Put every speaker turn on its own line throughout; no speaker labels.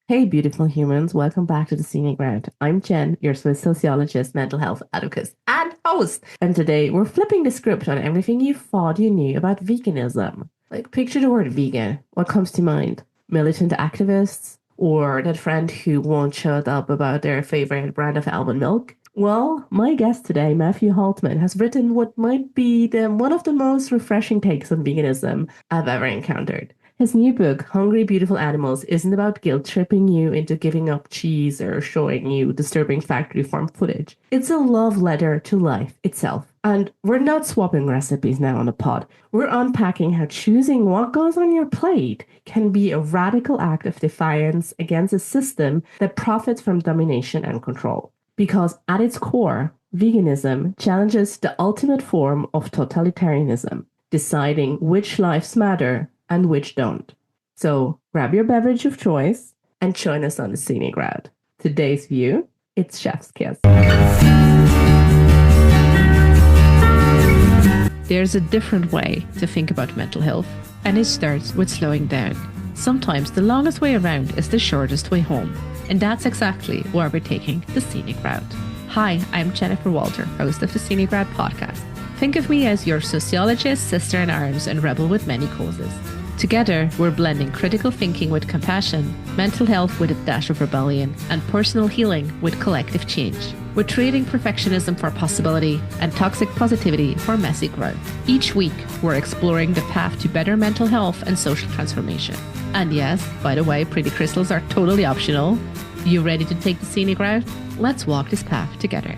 Hey, beautiful humans, welcome back to the Scenic Route. I'm Jen, your Swiss sociologist, mental health advocate, and host. And today we're flipping the script on everything you thought you knew about veganism. Like, picture the word vegan. What comes to mind? Militant activists? Or that friend who won't shut up about their favorite brand of almond milk? Well, my guest today, Matthew Halteman, has written what might be one of the most refreshing takes on veganism I've ever encountered. His new book, Hungry Beautiful Animals, isn't about guilt tripping you into giving up cheese or showing you disturbing factory farm footage. It's a love letter to life itself. And we're not swapping recipes now on the pod. We're unpacking how choosing what goes on your plate can be a radical act of defiance against a system that profits from domination and control. Because at its core, veganism challenges the ultimate form of totalitarianism, deciding which lives matter and which don't. So grab your beverage of choice and join us on the Scenic Route. Today's view, it's Chef's Kiss.
There's a different way to think about mental health, and it starts with slowing down. Sometimes the longest way around is the shortest way home, and that's exactly why we're taking the Scenic Route. Hi, I'm Jennifer Walter, host of the Scenic Route podcast. Think of me as your sociologist, sister in arms, and rebel with many causes. Together, we're blending critical thinking with compassion, mental health with a dash of rebellion, and personal healing with collective change. We're trading perfectionism for possibility and toxic positivity for messy growth. Each week, we're exploring the path to better mental health and social transformation. And yes, by the way, pretty crystals are totally optional. You ready to take the scenic route? Let's walk this path together.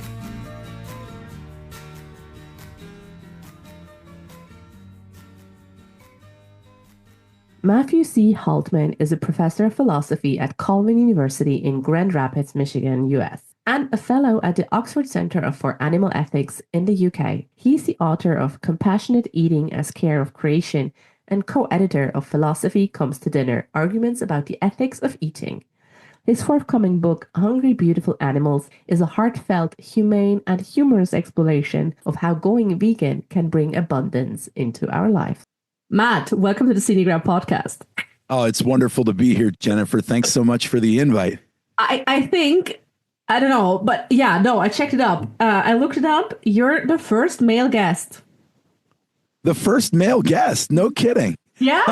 Matthew C. Halteman is a professor of philosophy at Colvin University in Grand Rapids, Michigan, US, and a fellow at the Oxford Center for Animal Ethics in the UK. He's the author of Compassionate Eating as Care of Creation and co-editor of Philosophy Comes to Dinner, Arguments about the Ethics of Eating. His forthcoming book, Hungry Beautiful Animals, is a heartfelt, humane, and humorous exploration of how going vegan can bring abundance into our lives. Matt, welcome to the Scenic Route podcast.
Oh, it's wonderful to be here, Jennifer. Thanks so much for the invite.
I think, I don't know, but yeah, no, I checked it up. I looked it up. You're the first male guest.
The first male guest. No kidding.
Yeah,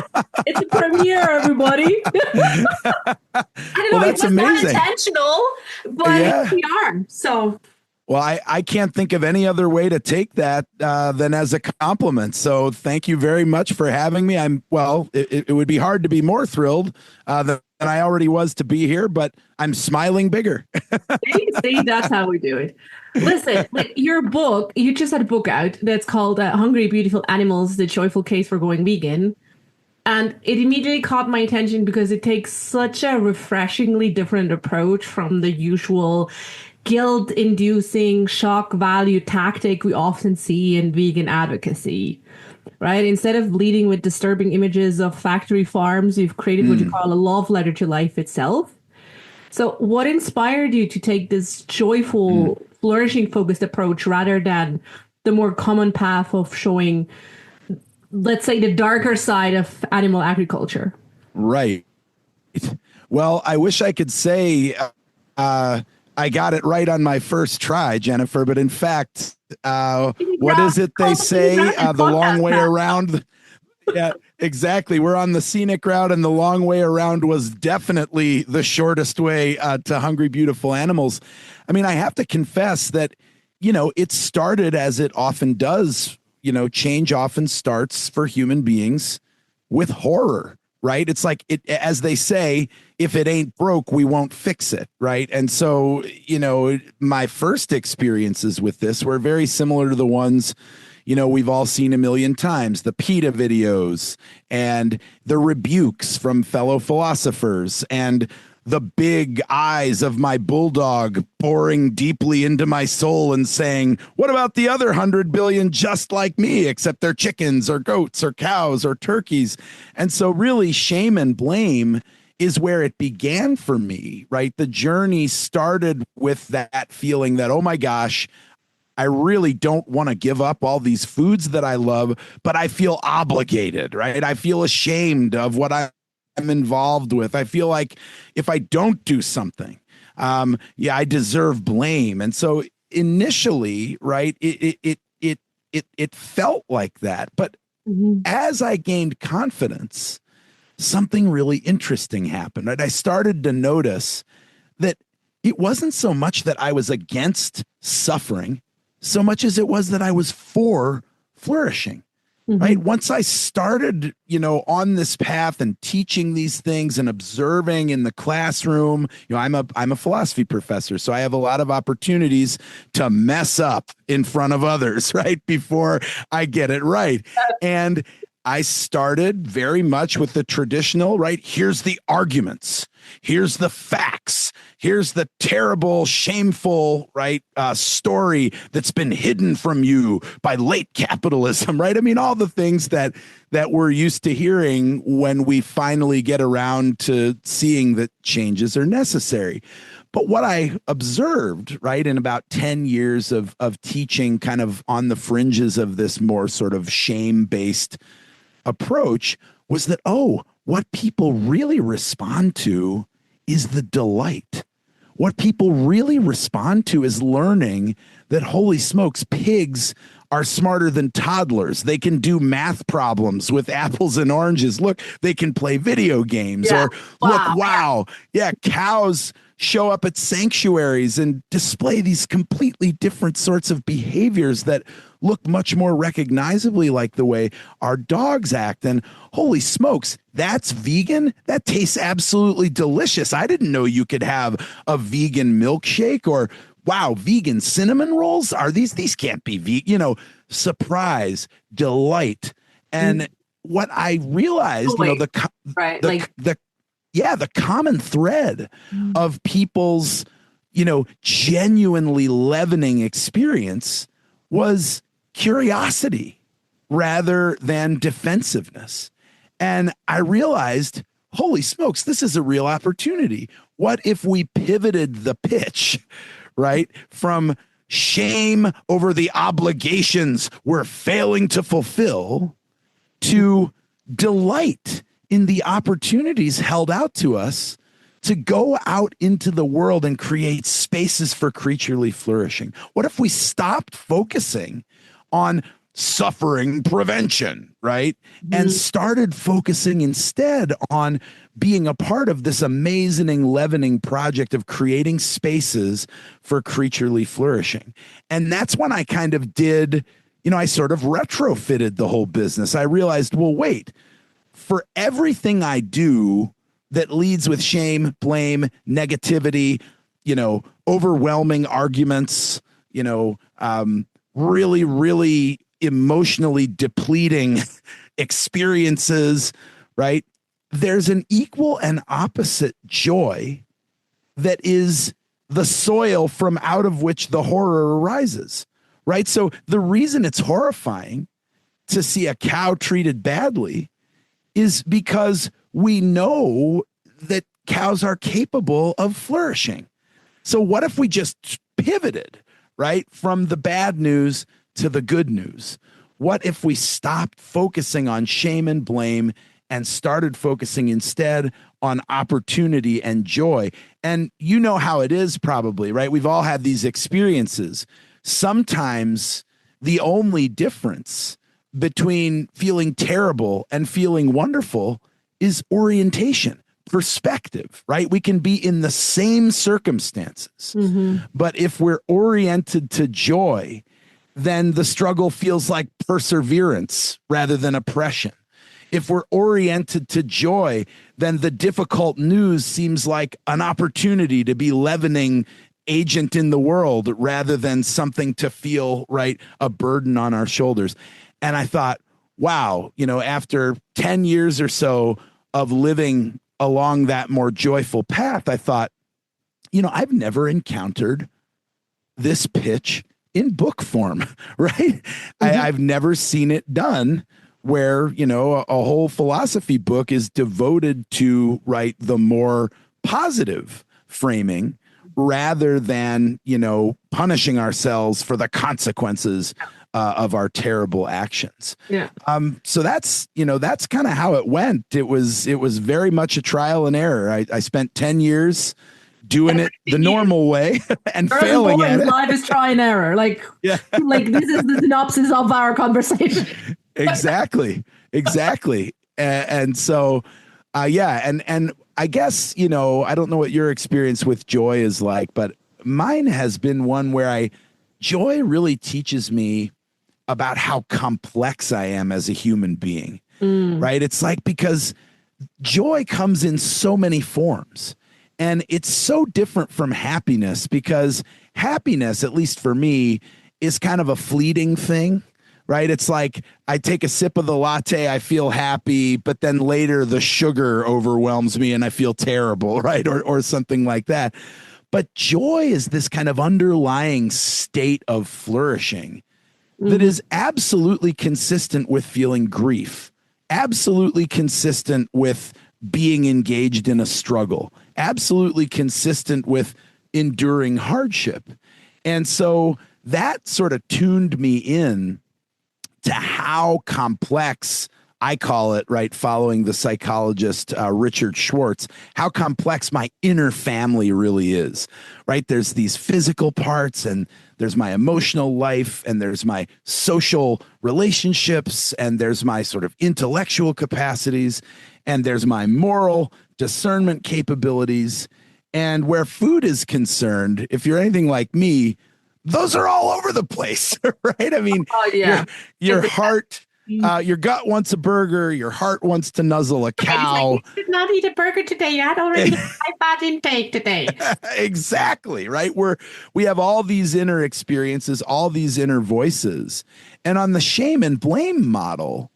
it's a premiere, everybody. I don't know,
Well, that's
it was
amazing.
not intentional, but
Yeah.
we are. So
Well, I can't think of any other way to take that than as a compliment. So thank you very much for having me. It would be hard to be more thrilled than I already was to be here, but I'm smiling bigger.
see, that's how we do it. Listen, like your book, you just had a book out that's called Hungry Beautiful Animals, The Joyful Case for Going Vegan. And it immediately caught my attention because it takes such a refreshingly different approach from the usual guilt-inducing shock value tactic we often see in vegan advocacy, right? Instead of leading with disturbing images of factory farms, you've created what you call a love letter to life itself. So what inspired you to take this joyful, flourishing focused approach rather than the more common path of showing, let's say, the darker side of animal agriculture?
Right. Well, I wish I could say I got it right on my first try, Jennifer, but in fact, what is it they say? The long way around. Yeah, exactly. We're on the scenic route, and the long way around was definitely the shortest way to Hungry Beautiful Animals. I mean, I have to confess that, it started as it often does. Change often starts for human beings with horror, right? It's like, as they say, if it ain't broke, we won't fix it, right? And so, my first experiences with this were very similar to the ones, we've all seen a million times, the PETA videos and the rebukes from fellow philosophers and the big eyes of my bulldog boring deeply into my soul and saying, what about the other 100 billion just like me, except they're chickens or goats or cows or turkeys? And so really shame and blame is where it began for me, right? The journey started with that feeling that, oh my gosh, I really don't want to give up all these foods that I love, but I feel obligated, right? I feel ashamed of what I'm I'm involved with. I feel like if I don't do something, I deserve blame. And so initially, right, it felt like that. But
Mhm.
as I gained confidence, something really interesting happened. Right? I started to notice that it wasn't so much that I was against suffering, so much as it was that I was for flourishing. Right.
Mhm.
Once I started, on this path and teaching these things and observing in the classroom, I'm a philosophy professor, so I have a lot of opportunities to mess up in front of others, right? Before I get it right. And I started very much with the traditional, right? Here's the arguments. Here's the facts. Here's the terrible, shameful, right, story that's been hidden from you by late capitalism, right? I mean, all the things that we're used to hearing when we finally get around to seeing that changes are necessary. But what I observed, right, in about 10 years of teaching kind of on the fringes of this more sort of shame-based approach was that, what people really respond to is the delight. What people really respond to is learning that, holy smokes, pigs are smarter than toddlers. They can do math problems with apples and oranges. Look, they can play video games.
Yeah.
Or look, wow, yeah, cows show up at sanctuaries and display these completely different sorts of behaviors that look much more recognizably like the way our dogs act. And holy smokes, that's vegan? That tastes absolutely delicious. I didn't know you could have a vegan milkshake. Or wow, vegan cinnamon rolls? Are these can't be vegan, surprise, delight. And what I realized,
Joy,
the
right?
the
Like,
the yeah, the common thread of people's, genuinely leavening experience was curiosity rather than defensiveness. And I realized, holy smokes, this is a real opportunity. What if we pivoted the pitch, right, from shame over the obligations we're failing to fulfill to delight in the opportunities held out to us to go out into the world and create spaces for creaturely flourishing? What if we stopped focusing on suffering prevention, right? And started focusing instead on being a part of this amazing leavening project of creating spaces for creaturely flourishing. And that's when I kind of did, I sort of retrofitted the whole business. I realized, well, wait, for everything I do that leads with shame, blame, negativity, overwhelming arguments, really, really emotionally depleting experiences, right? There's an equal and opposite joy that is the soil from out of which the horror arises, right? So the reason it's horrifying to see a cow treated badly is because we know that cows are capable of flourishing. So what if we just pivoted, right, from the bad news to the good news? What if we stopped focusing on shame and blame and started focusing instead on opportunity and joy? And you know how it is probably, right? We've all had these experiences. Sometimes the only difference between feeling terrible and feeling wonderful is orientation, perspective, right? We can be in the same circumstances, but if we're oriented to joy, then the struggle feels like perseverance rather than oppression. If we're oriented to joy, then the difficult news seems like an opportunity to be leavening agent in the world rather than something to feel, right, a burden on our shoulders. And I thought, wow, after 10 years or so of living along that more joyful path, I thought, I've never encountered this pitch in book form, right? I've never seen it done where, a whole philosophy book is devoted to, right, the more positive framing rather than, punishing ourselves for the consequences of our terrible actions.
Yeah.
So that's kind of how it went. It was very much a trial and error. I spent 10 years doing it the normal way and
Girls and
failing at
boys,
it.
life is try and error.
Yeah.
Like this is the synopsis of our conversation.
Exactly. Exactly. And so, yeah. And I guess, I don't know what your experience with joy is like, but mine has been one where joy really teaches me about how complex I am as a human being, right? It's like, because joy comes in so many forms, and it's so different from happiness, because happiness, at least for me, is kind of a fleeting thing, right? It's like I take a sip of the latte, I feel happy, but then later the sugar overwhelms me and I feel terrible, right? Or something like that. But joy is this kind of underlying state of flourishing that is absolutely consistent with feeling grief, absolutely consistent with being engaged in a struggle, absolutely consistent with enduring hardship. And so that sort of tuned me in to how complex, I call it, right, following the psychologist Richard Schwartz, how complex my inner family really is, right? There's these physical parts, and there's my emotional life, and there's my social relationships, and there's my sort of intellectual capacities, and there's my moral discernment capabilities. And where food is concerned, if you're anything like me, those are all over the place, right? I mean,
Yeah.
your heart, your gut wants a burger, your heart wants to nuzzle a cow.
Like, you should not eat a burger today. You had already a high fat intake today.
Exactly, right? We have all these inner experiences, all these inner voices. And on the shame and blame model,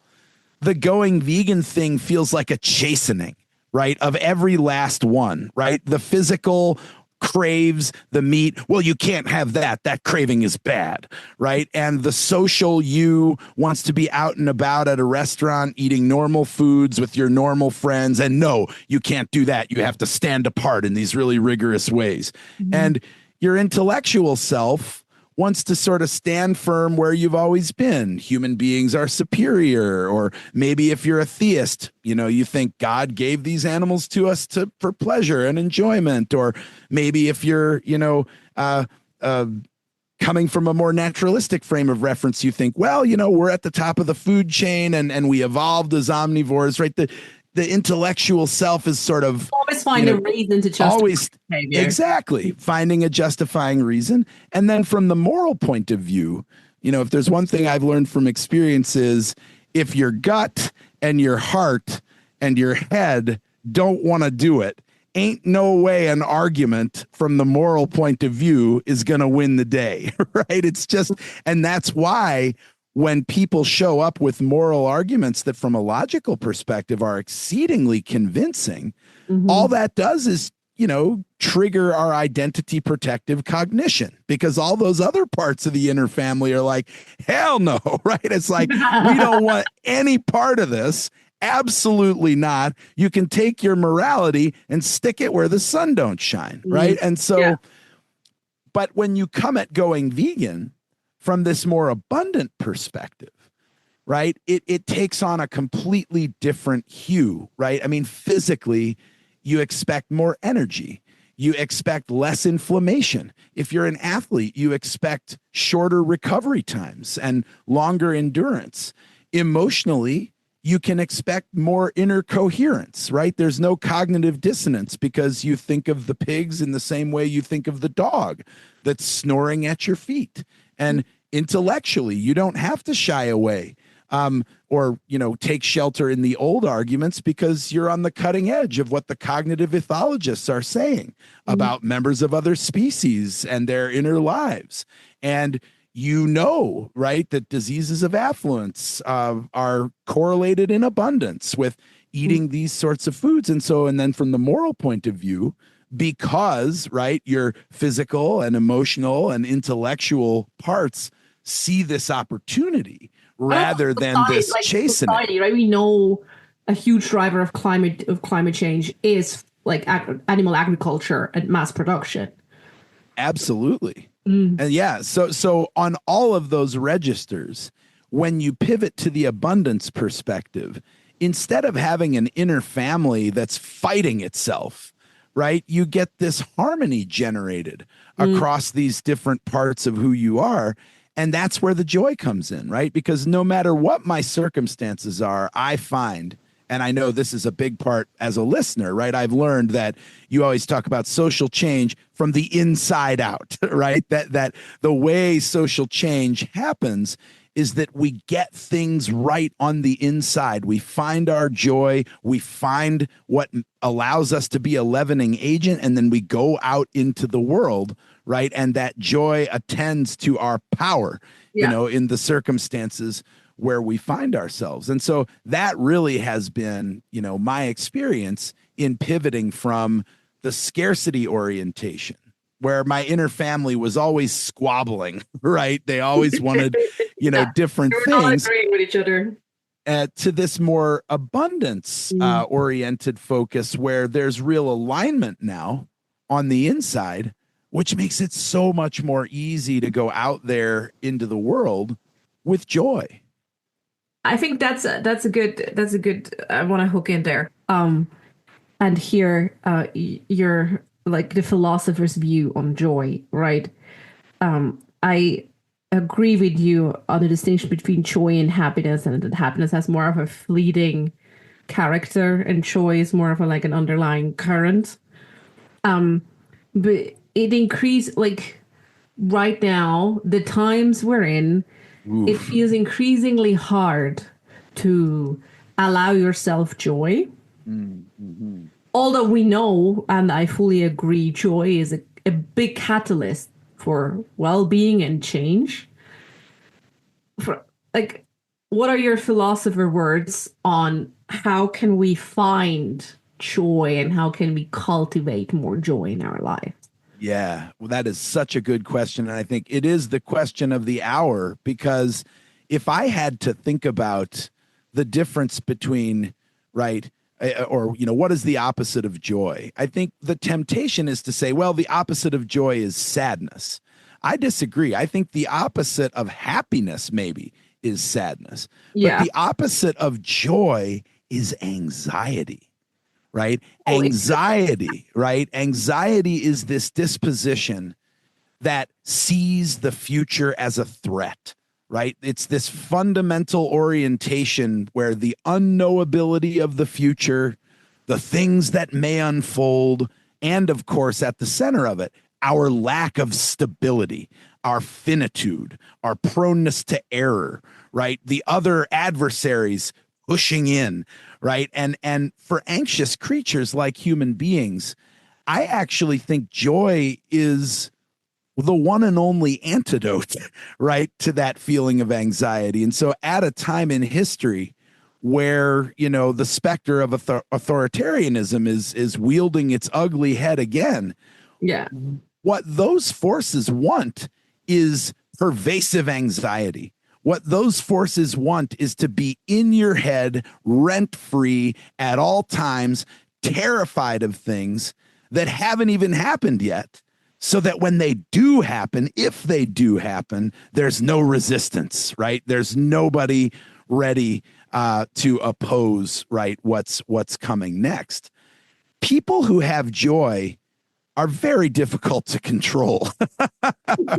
the going vegan thing feels like a chastening, right? Of every last one, right? The physical craves the meat. Well, you can't have that. That craving is bad, right? And the social you wants to be out and about at a restaurant eating normal foods with your normal friends. And no, you can't do that. You have to stand apart in these really rigorous ways. And your intellectual self wants to sort of stand firm where you've always been. Human beings are superior. Or maybe if you're a theist, you think God gave these animals to us for pleasure and enjoyment. Or maybe if you're, coming from a more naturalistic frame of reference, you think, well, we're at the top of the food chain and we evolved as omnivores, right? The intellectual self is sort of
always find a reason to justify behavior.
Exactly, finding a justifying reason. And then from the moral point of view, if there's one thing I've learned from experience is, if your gut and your heart and your head don't want to do it, ain't no way an argument from the moral point of view is going to win the day, right? It's just, and that's why when people show up with moral arguments that from a logical perspective are exceedingly convincing, all that does is, trigger our identity protective cognition, because all those other parts of the inner family are like, hell no, right? It's like, we don't want any part of this. Absolutely not. You can take your morality and stick it where the sun don't shine, right? And so, but when you come at going vegan from this more abundant perspective, right, it takes on a completely different hue, right? I mean, physically, you expect more energy. You expect less inflammation. If you're an athlete, you expect shorter recovery times and longer endurance. Emotionally, you can expect more inner coherence, right? There's no cognitive dissonance because you think of the pigs in the same way you think of the dog that's snoring at your feet. And intellectually, you don't have to shy away or, take shelter in the old arguments, because you're on the cutting edge of what the cognitive ethologists are saying about members of other species and their inner lives. And right, that diseases of affluence are correlated in abundance with eating these sorts of foods. And then from the moral point of view, because, right, your physical and emotional and intellectual parts see this opportunity rather than this chastening.
Society, right? We know a huge driver of climate change is like animal agriculture and mass production.
Absolutely.
Mm.
And yeah, so on all of those registers, when you pivot to the abundance perspective, instead of having an inner family that's fighting itself, right? You get this harmony generated
Mm.
across these different parts of who you are. And that's where the joy comes in, right? Because no matter what my circumstances are, I find, and I know this is a big part as a listener, right? I've learned that you always talk about social change from the inside out, right? That the way social change happens is that we get things right on the inside. We find our joy, we find what allows us to be a leavening agent, and then we go out into the world, right? And that joy attends to our power,
Yeah.
in the circumstances where we find ourselves. And so that really has been, my experience in pivoting from the scarcity orientation, where my inner family was always squabbling, right? They always wanted,
Yeah.
different
We're not
things,
agreeing with each other.
to this more abundance oriented focus where there's real alignment now on the inside, which makes it so much more easy to go out there into the world with joy.
I think that's a good I want to hook in there. And here you're like the philosopher's view on joy, right? I agree with you on the distinction between joy and happiness, and that happiness has more of a fleeting character and joy is more of a like an underlying current. But it increased like right now, the times we're in, it
Oof.
feels increasingly hard to allow yourself joy.
Mm-hmm.
Although we know, and I fully agree, joy is a big catalyst for well-being and change. For like, what are your philosopher words on how can we find joy and how can we cultivate more joy in our lives?
Yeah, well, that is such a good question. And I think it is the question of the hour, because if I had to think about the difference between, right, or, what is the opposite of joy? I think the temptation is to say, well, the opposite of joy is sadness. I disagree. I think the opposite of happiness maybe is sadness, but
Yeah.
the opposite of joy is anxiety. Right?
Oh, it's
Anxiety, right? Anxiety is this disposition that sees the future as a threat, right? It's this fundamental orientation where the unknowability of the future, the things that may unfold, and of course, at the center of it, our lack of stability, our finitude, our proneness to error, right? The other adversaries pushing in, right? And for anxious creatures like human beings, I actually think joy is the one and only antidote, right, to that feeling of anxiety. And so at a time in history where, the specter of authoritarianism is wielding its ugly head again,
yeah.
what those forces want is pervasive anxiety. What those forces want is to be in your head, rent free at all times, terrified of things that haven't even happened yet, so that when they do happen, if they do happen, there's no resistance, right? There's nobody ready to oppose, right, what's coming next. People who have joy are very difficult to control,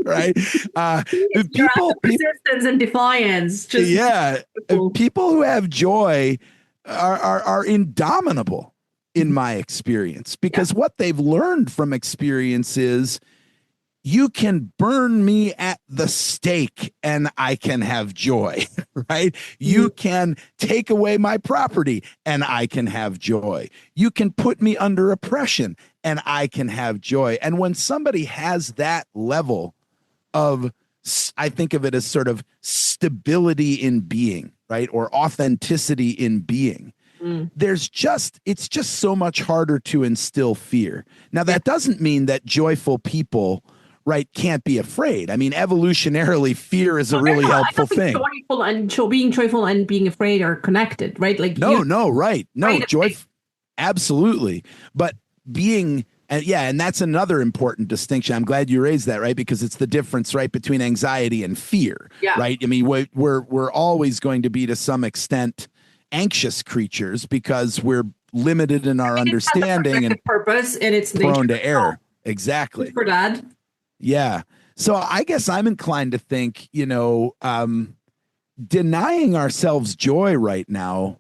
right? People,
Persistence and defiance. Just
yeah, people who have joy are indomitable in my experience, because what they've learned from experience is you can burn me at the stake and I can have joy, right? You can take away my property and I can have joy. You can put me under oppression and I can have joy. And when somebody has that level of, I think of it as sort of stability in being, right? Or authenticity in being. It's just so much harder to instill fear. Now, that doesn't mean that joyful people, right, can't be afraid. I mean, evolutionarily, fear is a really helpful thing.
Joyful and being joyful and being afraid are connected, right? Like
right. No, joy, absolutely. But being And yeah, and that's another important distinction. I'm glad you raised that, right? Because it's the difference, right, between anxiety and fear,
Yeah.
right? I mean, we're always going to be to some extent anxious creatures because we're limited in our
It has a
understanding and
protective purpose in its nature.
prone to
Oh,
error.
good
Exactly.
for that.
Yeah. So I guess I'm inclined to think, denying ourselves joy right now,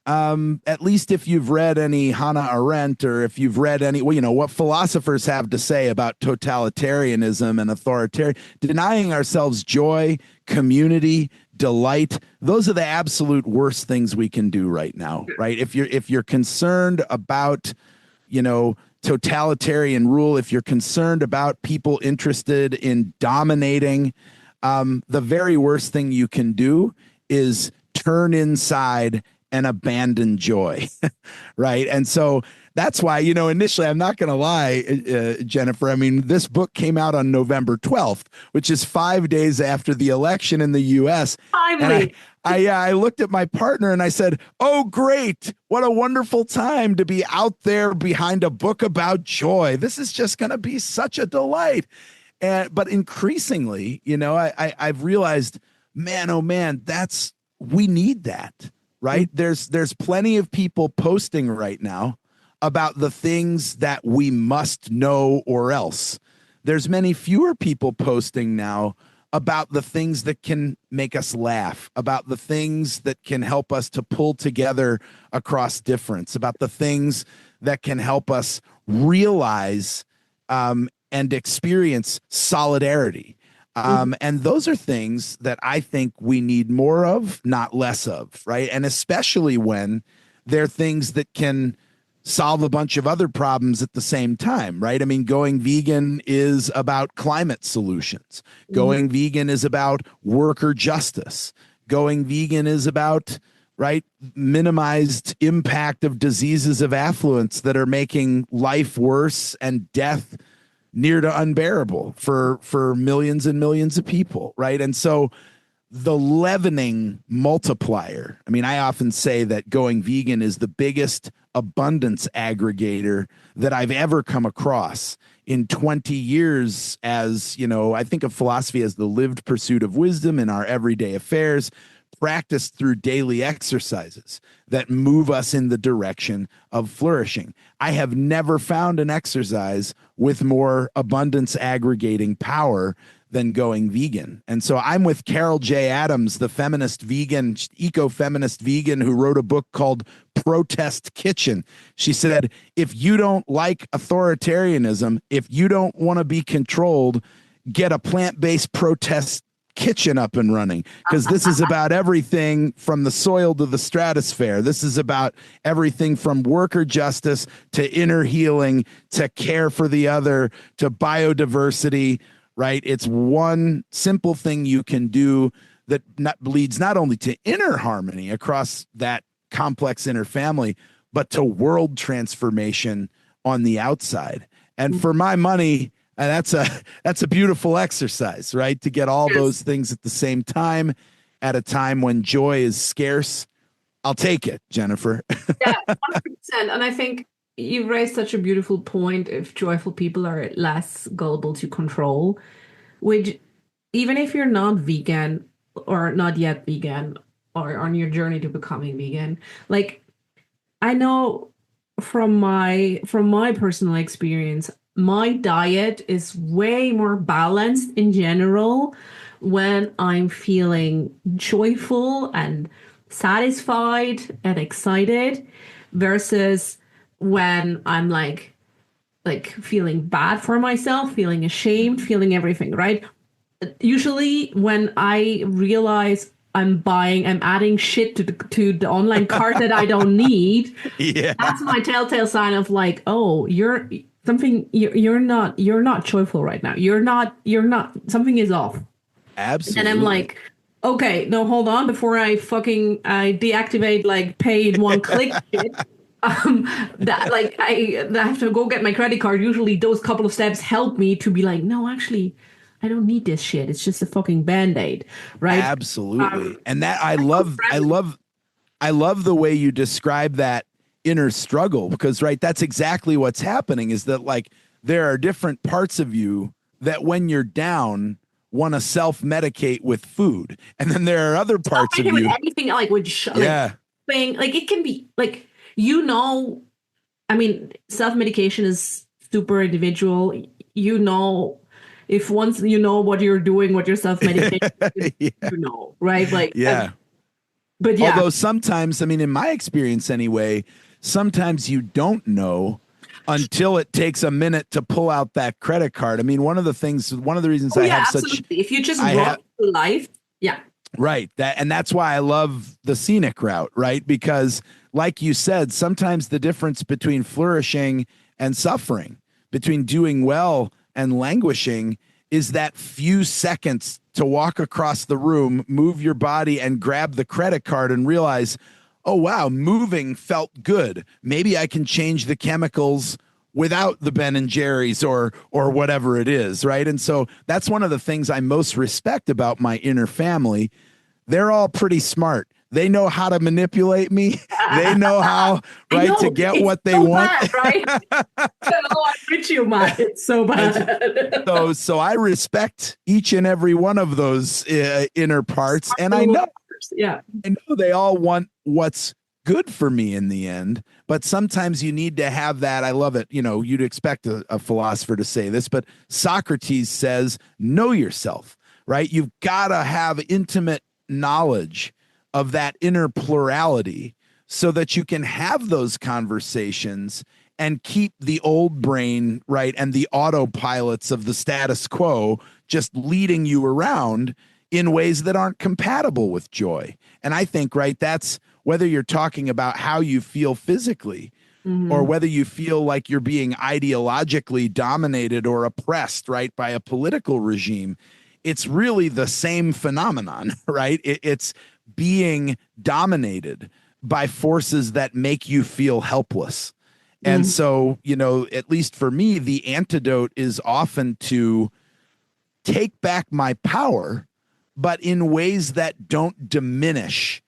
at least if you've read any Hannah Arendt, or if you've read any, well, what philosophers have to say about totalitarianism and authoritarian, denying ourselves joy, community, delight, those are the absolute worst things we can do right now, right? If you're concerned about, totalitarian rule, if you're concerned about people interested in dominating, the very worst thing you can do is turn inside and abandon joy. Right. And so that's why, initially, I'm not going to lie, Jennifer. I mean, this book came out on November 12th, which is 5 days after the election in the US. And
Timely.
I looked at my partner and I said, "Oh, great. What a wonderful time to be out there behind a book about joy. This is just going to be such a delight." But increasingly, I've realized, man, oh man, we need that, right? There's plenty of people posting right now about the things that we must know or else. There's many fewer people posting now about the things that can make us laugh, about the things that can help us to pull together across difference, about the things that can help us realize and experience solidarity. And those are things that I think we need more of, not less of, right? And especially when they're things that can solve a bunch of other problems at the same time, right? I mean, going vegan is about climate solutions. Going vegan is about worker justice. Going vegan is about, right, minimized impact of diseases of affluence that are making life worse and death near to unbearable for millions and millions of people, right? And so the leavening multiplier, I mean, I often say that going vegan is the biggest abundance aggregator that I've ever come across in 20 years. As I think of philosophy as the lived pursuit of wisdom in our everyday affairs, practiced through daily exercises that move us in the direction of flourishing. I have never found an exercise with more abundance aggregating power than going vegan. And so I'm with Carol J. Adams, the feminist vegan, eco-feminist vegan, who wrote a book called Protest Kitchen. She said, if you don't like authoritarianism, if you don't want to be controlled, get a plant-based protest kitchen up and running, because this is about everything from the soil to the stratosphere. This is about everything from worker justice to inner healing to care for the other to biodiversity, right? It's one simple thing you can do that leads not only to inner harmony across that complex inner family, but to world transformation on the outside. And for my money, and that's a beautiful exercise, right? To get all those things at the same time, at a time when joy is scarce. I'll take it, Jennifer.
Yeah, 100%. And I think you've raised such a beautiful point. If joyful people are less gullible to control, which even if you're not vegan or not yet vegan or on your journey to becoming vegan, like I know from my personal experience, my diet is way more balanced in general when I'm feeling joyful and satisfied and excited versus when I'm like feeling bad for myself, feeling ashamed, feeling everything, right? Usually when I realize I'm adding shit to the online cart that I don't need.
Yeah,
That's my telltale sign of like, oh, you're not joyful right now. You're not, something is off.
absolutely.
And I'm like, okay, no, hold on, before I deactivate like pay in one click shit. That like I have to go get my credit card. Usually those couple of steps help me to be like, no, actually, I don't need this shit. It's just a fucking band-aid, right?
Absolutely. And that I love the way you describe that inner struggle, because right, that's exactly what's happening, is that like there are different parts of you that when you're down want to self-medicate with food, and then there are other
Stop
parts of
making with
you.
anything like with like
Yeah.
thing like it can be like I mean, self-medication is super individual. If once you know what you're doing, what you're self-medicating,
Yeah.
right? Like,
Yeah.
but yeah.
Although sometimes, I mean, in my experience anyway, sometimes you don't know until it takes a minute to pull out that credit card. I mean, one of the reasons
Oh
I
yeah,
have such,
absolutely. If you just
I
run
have,
through life, yeah.
right. And that's why I love the scenic route, right? Because like you said, sometimes the difference between flourishing and suffering, between doing well and languishing, is that few seconds to walk across the room, move your body and grab the credit card and realize, oh wow, moving felt good. Maybe I can change the chemicals without the Ben and Jerry's or whatever it is, right? And so that's one of the things I most respect about my inner family. They're all pretty smart. They know how to manipulate me. They know how,
I
right, to
know
get
it's
what they
so
want.
bad, right? Oh, I'm with you, Matt. It's so bad.
So I respect each and every one of those inner parts, and I know they all want what's good for me in the end, but sometimes you need to have that. I love it. You know, you'd expect a philosopher to say this, but Socrates says, know yourself, right? You've got to have intimate knowledge of that inner plurality so that you can have those conversations and keep the old brain, right, and the autopilots of the status quo just leading you around in ways that aren't compatible with joy. And I think, right, that's whether you're talking about how you feel physically or whether you feel like you're being ideologically dominated or oppressed, right, by a political regime. It's really the same phenomenon, right? It's being dominated by forces that make you feel helpless. And so, you know, at least for me, the antidote is often to take back my power, but in ways that don't diminish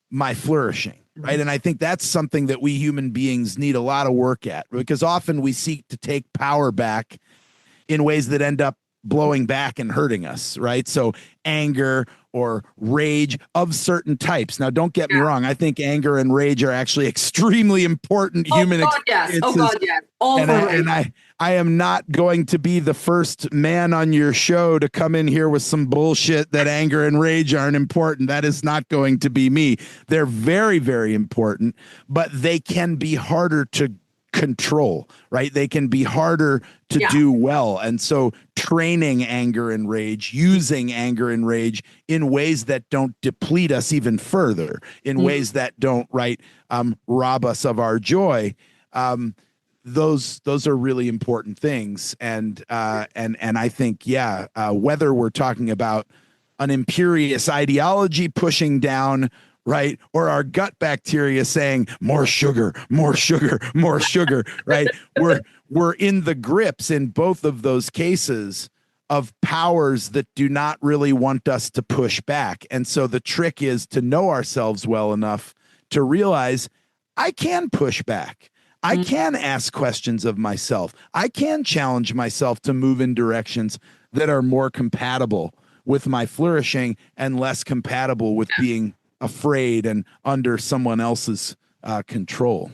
my flourishing. Right. And I think that's something that we human beings need a lot of work at, because often we seek to take power back in ways that end up blowing back and hurting us. Right. So anger or rage of certain types. Now, don't get me wrong. I think anger and rage are actually extremely important human experiences.
Oh God, yes.
I am not going to be the first man on your show to come in here with some bullshit that anger and rage aren't important. That is not going to be me. They're very, very important, but they can be harder to control, right? They can be harder to do well. And so training anger and rage, using anger and rage in ways that don't deplete us even further, in ways that don't, right, rob us of our joy. Those are really important things. And I think, whether we're talking about an imperious ideology pushing down, right, or our gut bacteria saying more sugar, more sugar, more sugar, right, we're in the grips in both of those cases of powers that do not really want us to push back. And so the trick is to know ourselves well enough to realize I can push back. I can ask questions of myself. I can challenge myself to move in directions that are more compatible with my flourishing and less compatible with being afraid and under someone else's control.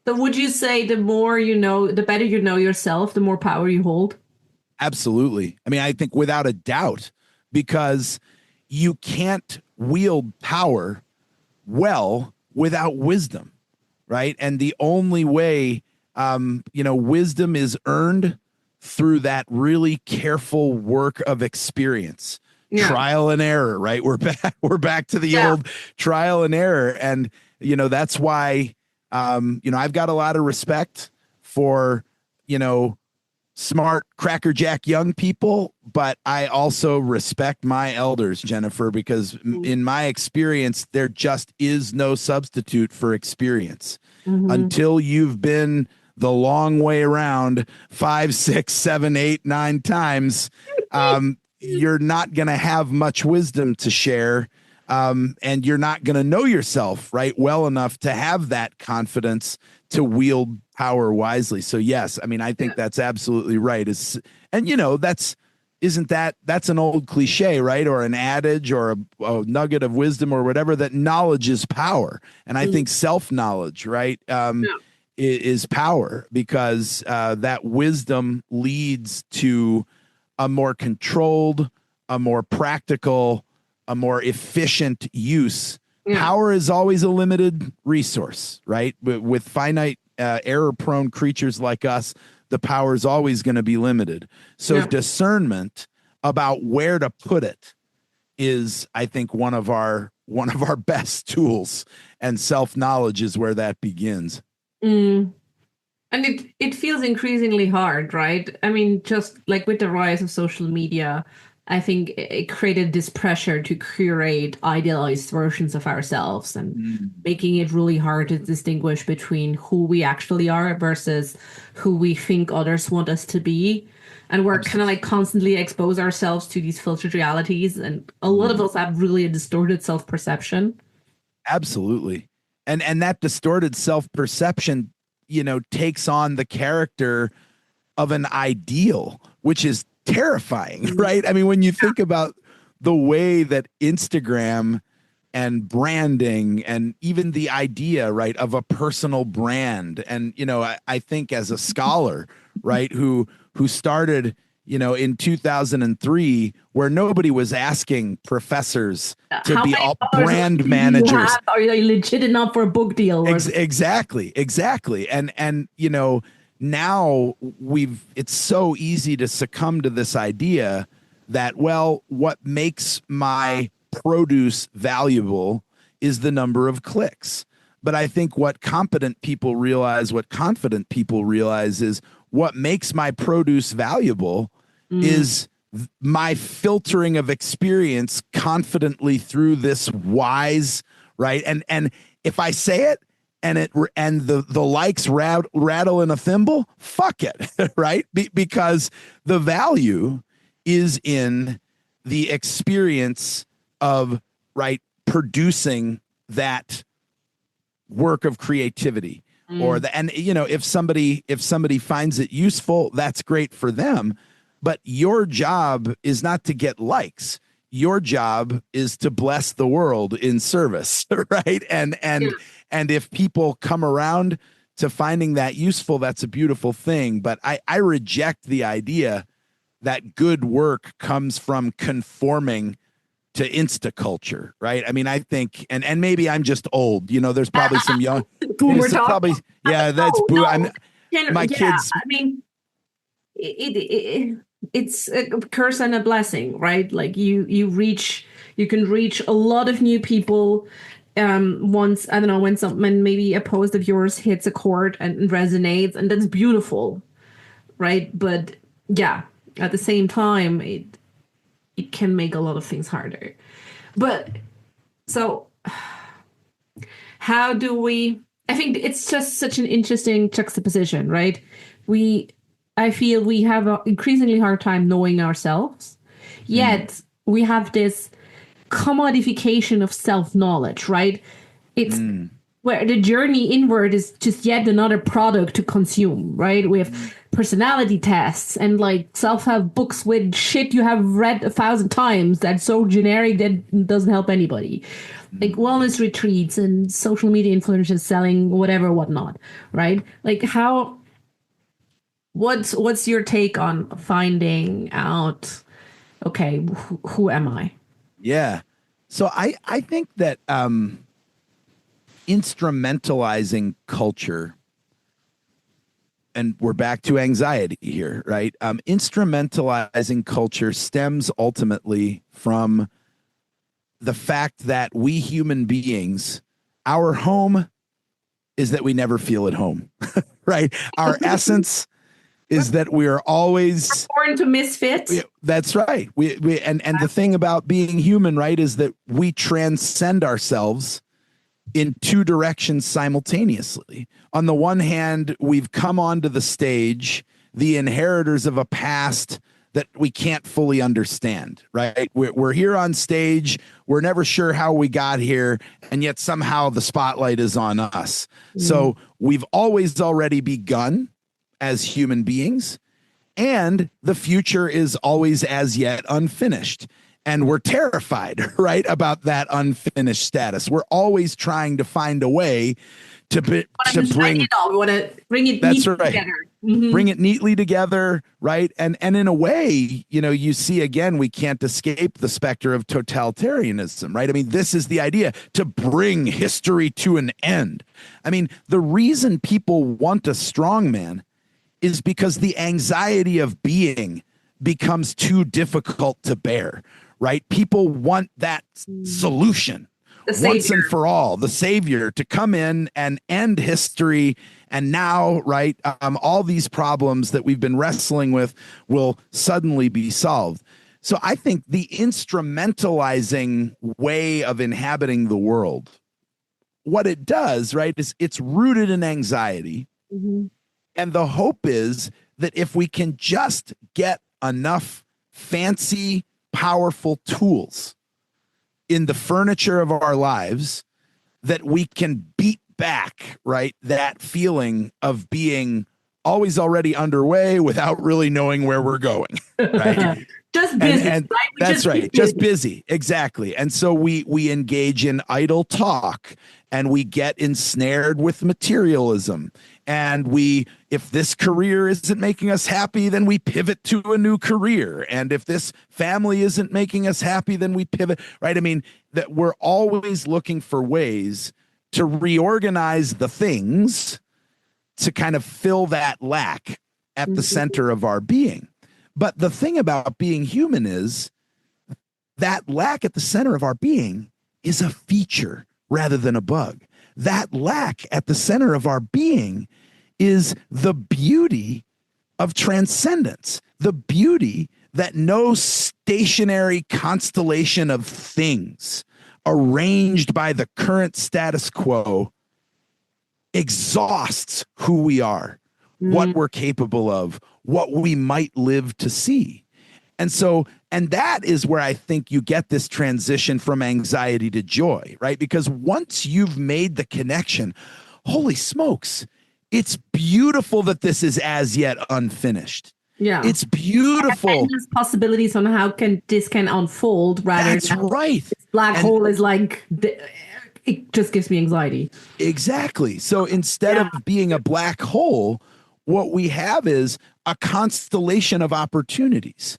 So would you say the more you know, the better you know yourself, the more power you hold?
Absolutely. I mean, I think without a doubt, because you can't wield power well without wisdom, right? And the only way, wisdom is earned through that really careful work of experience. Trial and error, right? We're back to the old trial and error. And, that's why, I've got a lot of respect for, smart crackerjack young people, but I also respect my elders, Jennifer, because in my experience, there just is no substitute for experience. Until you've been the long way around 5, 6, 7, 8, 9 times, you're not going to have much wisdom to share And you're not going to know yourself, right, well enough to have that confidence to wield power wisely. So yes, I mean, I think that's absolutely right. And that's an old cliche, right? Or an adage or a nugget of wisdom or whatever, that knowledge is power. And I think self-knowledge, right, is power, because that wisdom leads to a more controlled, a more practical, a more efficient use. Power is always a limited resource, right? But with finite, error-prone creatures like us, the power is always going to be limited. So discernment about where to put it is, I think, one of our best tools, and self-knowledge is where that begins.
And it feels increasingly hard, right? I mean, just like with the rise of social media, I think it created this pressure to curate idealized versions of ourselves, and making it really hard to distinguish between who we actually are versus who we think others want us to be. And we're kind of like constantly expose ourselves to these filtered realities. And a lot of us have really a distorted self-perception.
Absolutely. And that distorted self-perception, takes on the character of an ideal, which is terrifying, right? I mean, when you think about the way that Instagram and branding, and even the idea, right, of a personal brand, and I think as a scholar, right, who started in 2003, where nobody was asking professors to be all brand managers.
Are you legit enough for a book deal?
Exactly. And now it's so easy to succumb to this idea that, well, what makes my produce valuable is the number of clicks. But I think what confident people realize is what makes my produce valuable is my filtering of experience confidently through this wise, right? And if I say it, and the likes rattle in a thimble, fuck it, right? Because the value is in the experience of, right, producing that work of creativity, if somebody finds it useful, that's great for them. But your job is not to get likes. Your job is to bless the world in service, right? And if people come around to finding that useful, that's a beautiful thing. But I reject the idea that good work comes from conforming to Insta culture, right? I mean, I think, and maybe I'm just old. There's probably some young
boomer talk.
Probably, yeah, that's
no.
My kids.
I mean, it's a curse and a blessing, right? Like you can reach a lot of new people. Once, I don't know, when maybe a post of yours hits a chord and resonates, and that's beautiful, right? But yeah, at the same time, it can make a lot of things harder. But so how do we, I think it's just such an interesting juxtaposition, right? I feel we have an increasingly hard time knowing ourselves, yet we have this commodification of self-knowledge, right? It's where the journey inward is just yet another product to consume, right? We have personality tests and like self-help books with shit you have read 1,000 times that's so generic that doesn't help anybody. Like wellness retreats and social media influencers selling whatnot, right? Like what's your take on finding out, okay, who am I?
Yeah. So I think that instrumentalizing culture, and we're back to anxiety here, right? Instrumentalizing culture stems ultimately from the fact that we human beings, our home is that we never feel at home, right? Our essence is that we are always
born to misfit.
That's right. And the thing about being human, right, is that we transcend ourselves in two directions simultaneously. On the one hand, we've come onto the stage, the inheritors of a past that we can't fully understand, right? We're here on stage. We're never sure how we got here. And yet somehow the spotlight is on us. So we've always already begun as human beings, and the future is always as yet unfinished. And we're terrified, right, about that unfinished status. We're always trying to find a way to bring
it all. We want to bring it together.
Bring it neatly together, right? And in a way, you see again, we can't escape the specter of totalitarianism, right? I mean, this is the idea, to bring history to an end. I mean, the reason people want a strongman is because the anxiety of being becomes too difficult to bear, right? People want that solution once and for all, the savior to come in and end history. And now, right, all these problems that we've been wrestling with will suddenly be solved. So I think the instrumentalizing way of inhabiting the world, what it does, right, is it's rooted in anxiety. And the hope is that if we can just get enough fancy, powerful tools in the furniture of our lives, that we can beat back, right, that feeling of being always already underway without really knowing where we're going, right?
Just busy,
right? That's right. Just busy. Exactly. And so we engage in idle talk, and we get ensnared with materialism. And if this career isn't making us happy, then we pivot to a new career. And if this family isn't making us happy, then we pivot, right? I mean, that we're always looking for ways to reorganize the things to kind of fill that lack at the center of our being. But the thing about being human is that lack at the center of our being is a feature rather than a bug. That lack at the center of our being is the beauty of transcendence, the beauty that no stationary constellation of things arranged by the current status quo exhausts who we are, what we're capable of, what we might live to see. And that is where I think you get this transition from anxiety to joy, right? Because once you've made the connection, holy smokes, it's beautiful that this is as yet unfinished.
Yeah.
It's beautiful.
And there's possibilities on how this can unfold rather
That's
than
right.
This black hole is like, it just gives me anxiety.
Exactly. So instead of being a black hole, what we have is a constellation of opportunities,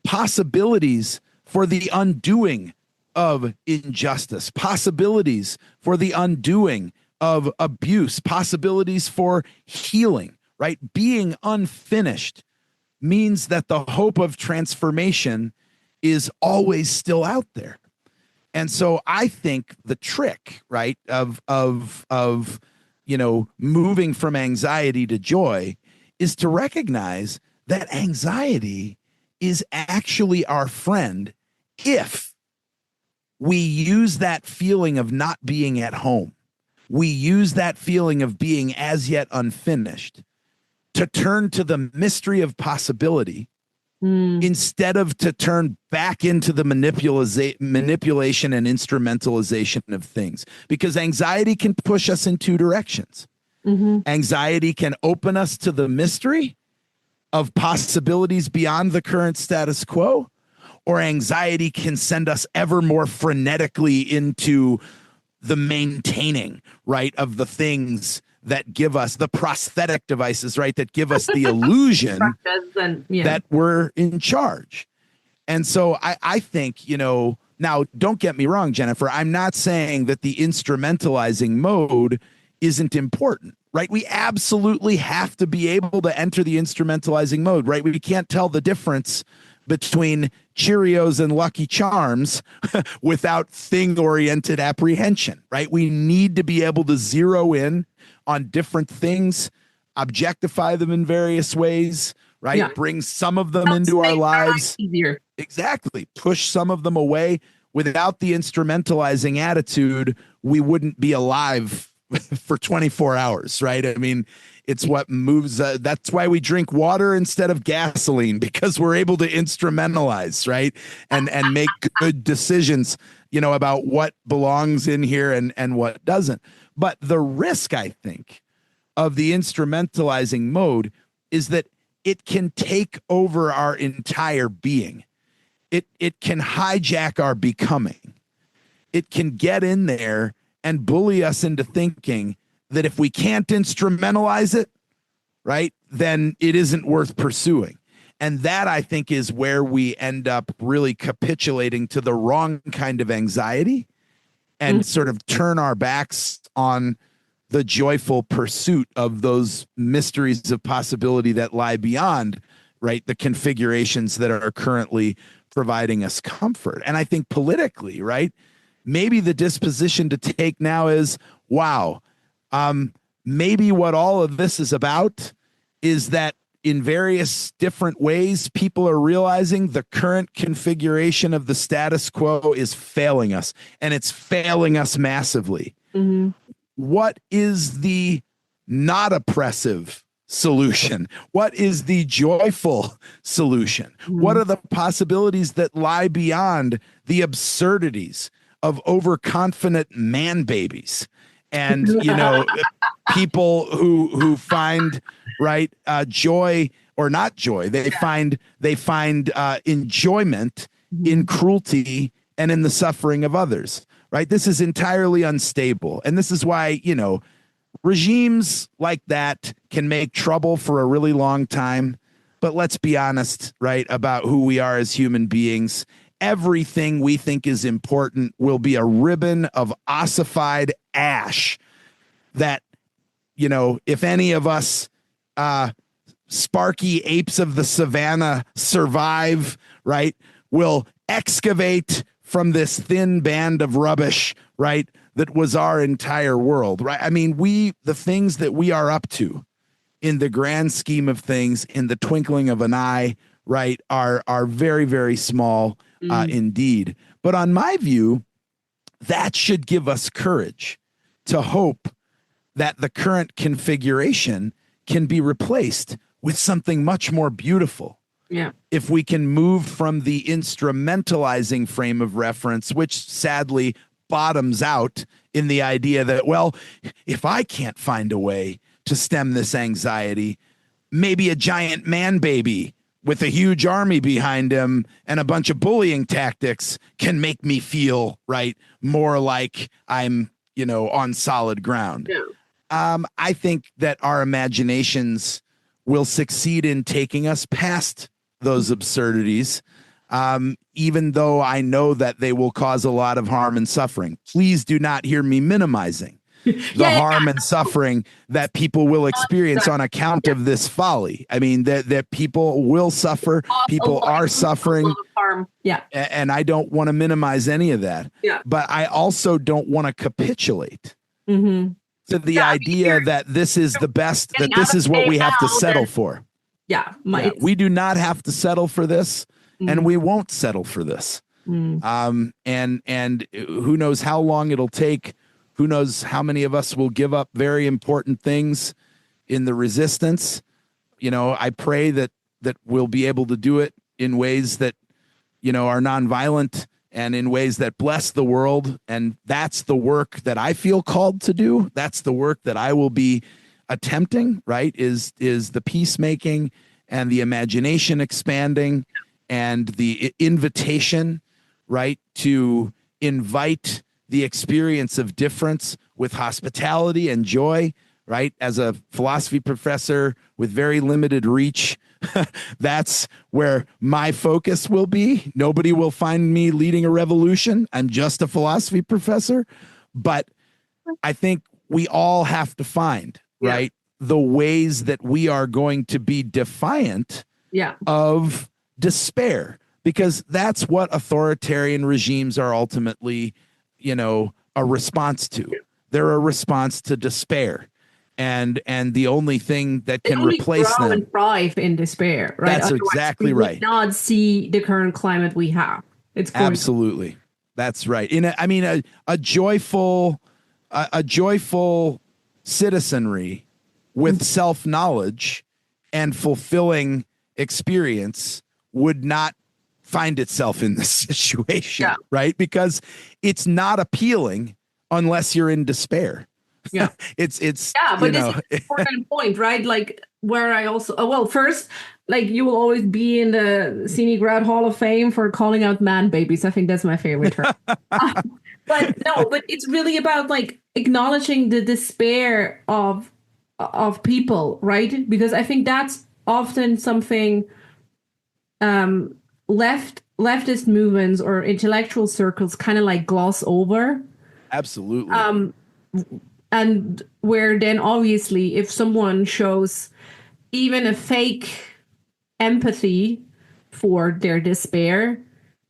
possibilities for the undoing of injustice, possibilities for the undoing of abuse, possibilities for healing, right? Being unfinished means that the hope of transformation is always still out there. And so I think the trick, right, of moving from anxiety to joy is to recognize that anxiety is actually our friend if we use that feeling of not being at home. We use that feeling of being as yet unfinished to turn to the mystery of possibility instead of to turn back into the manipulation and instrumentalization of things. Because anxiety can push us in two directions. Anxiety can open us to the mystery of possibilities beyond the current status quo, or anxiety can send us ever more frenetically into the maintaining, right, of the things that give us the prosthetic devices, right, that give us the illusion that we're in charge. And so I think, now don't get me wrong, Jennifer, I'm not saying that the instrumentalizing mode isn't important, right? We absolutely have to be able to enter the instrumentalizing mode, right? We can't tell the difference between Cheerios and Lucky Charms without thing-oriented apprehension, right? We need to be able to zero in on different things, objectify them in various ways, right? Yeah. Bring some of them into our lives.
Easier.
Exactly. Push some of them away. Without the instrumentalizing attitude, we wouldn't be alive for 24 hours, right? I mean, it's what moves. That's why we drink water instead of gasoline, because we're able to instrumentalize, right? And make good decisions, about what belongs in here and what doesn't. But the risk, I think, of the instrumentalizing mode is that it can take over our entire being. It can hijack our becoming. It can get in there and bully us into thinking that if we can't instrumentalize it, right, then it isn't worth pursuing. And that, I think, is where we end up really capitulating to the wrong kind of anxiety and sort of turn our backs on the joyful pursuit of those mysteries of possibility that lie beyond, right, the configurations that are currently providing us comfort. And I think politically, right, maybe the disposition to take now is, wow, maybe what all of this is about is that in various different ways, people are realizing the current configuration of the status quo is failing us, and it's failing us massively. Mm-hmm. What is the not oppressive solution? What is the joyful solution? Mm-hmm. What are the possibilities that lie beyond the absurdities of overconfident man babies and, people who find, right, joy or not joy. They find enjoyment in cruelty and in the suffering of others, right? This is entirely unstable. And this is why, regimes like that can make trouble for a really long time. But let's be honest, right, about who we are as human beings. Everything we think is important will be a ribbon of ossified ash that, if any of us sparky apes of the savannah survive, right, will excavate from this thin band of rubbish, right, that was our entire world, right? I mean, the things that we are up to in the grand scheme of things, in the twinkling of an eye, right, are very, very small indeed. But on my view, that should give us courage to hope that the current configuration can be replaced with something much more beautiful. Yeah. If we can move from the instrumentalizing frame of reference, which sadly bottoms out in the idea that, well, if I can't find a way to stem this anxiety, maybe a giant man baby with a huge army behind him and a bunch of bullying tactics can make me feel, right, more like I'm, on solid ground. Yeah. I think that our imaginations will succeed in taking us past those absurdities, even though I know that they will cause a lot of harm and suffering. Please do not hear me minimizing the harm and suffering that people will experience on account of this folly. I mean, that people will suffer, people are suffering. Yeah. And I don't want to minimize any of that. Yeah. But I also don't want to capitulate to the idea that this is the best, that this is what we have to settle for. Yeah. We do not have to settle for this, and we won't settle for this. And who knows how long it'll take. Who knows how many of us will give up very important things in the resistance. I pray that we'll be able to do it in ways that, are nonviolent and in ways that bless the world. And that's the work that I feel called to do. That's the work that I will be attempting, right, is the peacemaking and the imagination expanding and the invitation, right, to invite the experience of difference with hospitality and joy, right? As a philosophy professor with very limited reach, that's where my focus will be. Nobody will find me leading a revolution. I'm just a philosophy professor. But I think we all have to find, right, the ways that we are going to be defiant of despair, because that's what authoritarian regimes are ultimately, a response to. They're a response to despair. And the only thing that can replace them and
thrive in despair, right?
That's
Otherwise,
exactly right.
Not see the current climate we have. It's
absolutely. That's right. A joyful, a joyful citizenry with self-knowledge and fulfilling experience would not find itself in this situation, right? Because it's not appealing unless you're in despair.
Yeah.
It's
but this is an important point, right? Like where I also, well, first, like you will always be in the Scenic Route Hall of Fame for calling out man babies. I think that's my favorite term. But it's really about like acknowledging the despair of people, right? Because I think that's often something leftist movements or intellectual circles kind of like gloss over.
Absolutely.
And where then obviously if someone shows even a fake empathy for their despair,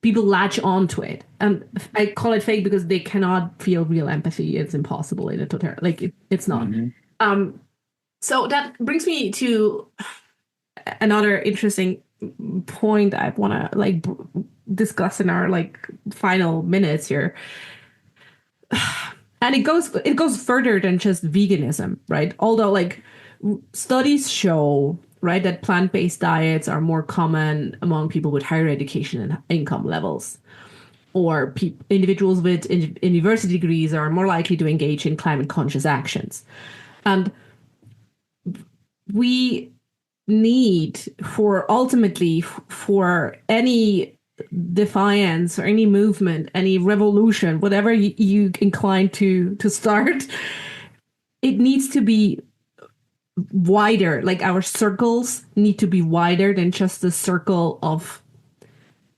people latch onto it. And I call it fake because they cannot feel real empathy. It's impossible in a total, like it's not.
Mm-hmm.
So that brings me to another interesting point I want to like discuss in our like final minutes here. And it goes further than just veganism, right? Although like studies show, right, that plant-based diets are more common among people with higher education and income levels, or individuals with university degrees are more likely to engage in climate conscious actions. And we need for ultimately for any defiance or any movement, any revolution, whatever you incline to start, it needs to be wider. Like our circles need to be wider than just the circle of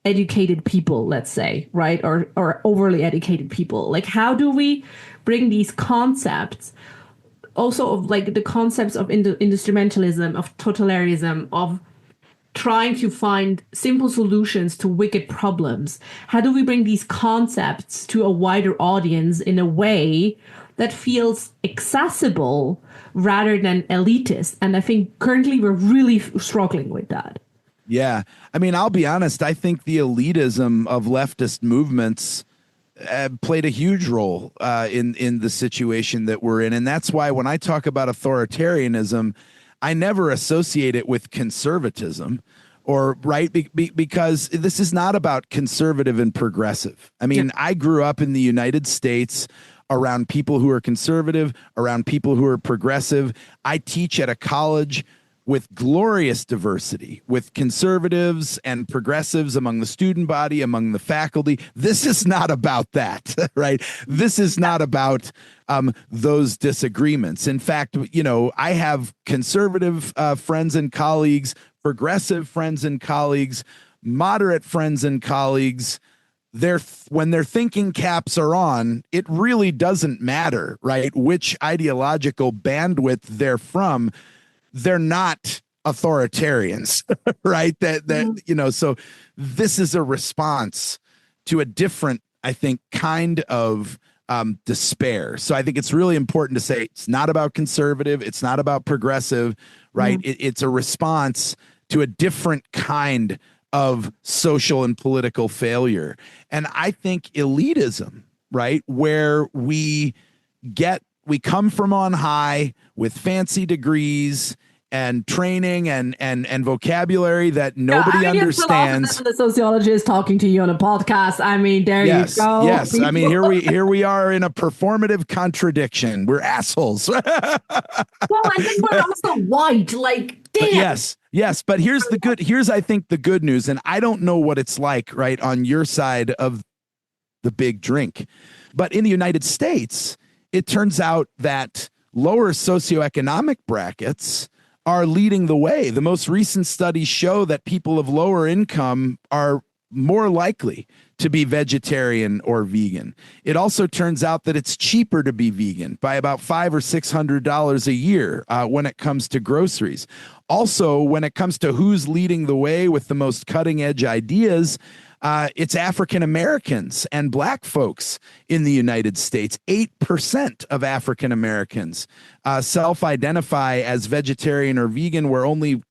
educated people, let's say, right? Or overly educated people. Like how do we bring these concepts also of like the concepts of instrumentalism, of totalitarianism, of trying to find simple solutions to wicked problems. How do we bring these concepts to a wider audience in a way that feels accessible rather than elitist? And I think currently we're really struggling with that.
Yeah. I mean, I'll be honest. I think the elitism of leftist movements played a huge role in the situation that we're in. And that's why when I talk about authoritarianism, I never associate it with conservatism or right because this is not about conservative and progressive. I mean, I grew up in the United States around people who are conservative, around people who are progressive. I teach at a college with glorious diversity, with conservatives and progressives among the student body, among the faculty. This is not about that, right? This is not about those disagreements. In fact, you know, I have conservative friends and colleagues, progressive friends and colleagues, moderate friends and colleagues. When their thinking caps are on, it really doesn't matter, right? Which ideological bandwidth they're from. They're not authoritarians, right? You know, so this is a response to a different, I think, kind of despair. So I think it's really important to say it's not about conservative, it's not about progressive, right? It's a response to a different kind of social and political failure. And I think elitism, right, where we come from on high with fancy degrees and training and vocabulary that nobody understands.
The sociologist talking to you on a podcast. I mean, there you go.
Yes. I mean, here we are in a performative contradiction. We're assholes.
Well, I think we're also white. Like, damn.
Yes. But here's I think the good news. And I don't know what it's like, right, on your side of the big drink. But in the United States, it turns out that lower socioeconomic brackets are leading the way. The most recent studies show that people of lower income are more likely to be vegetarian or vegan. It also turns out that it's cheaper to be vegan by about $500 or $600 a year when it comes to groceries. Also, when it comes to who's leading the way with the most cutting edge ideas, It's African Americans and Black folks in the United States. 8% of African Americans self-identify as vegetarian or vegan, where only,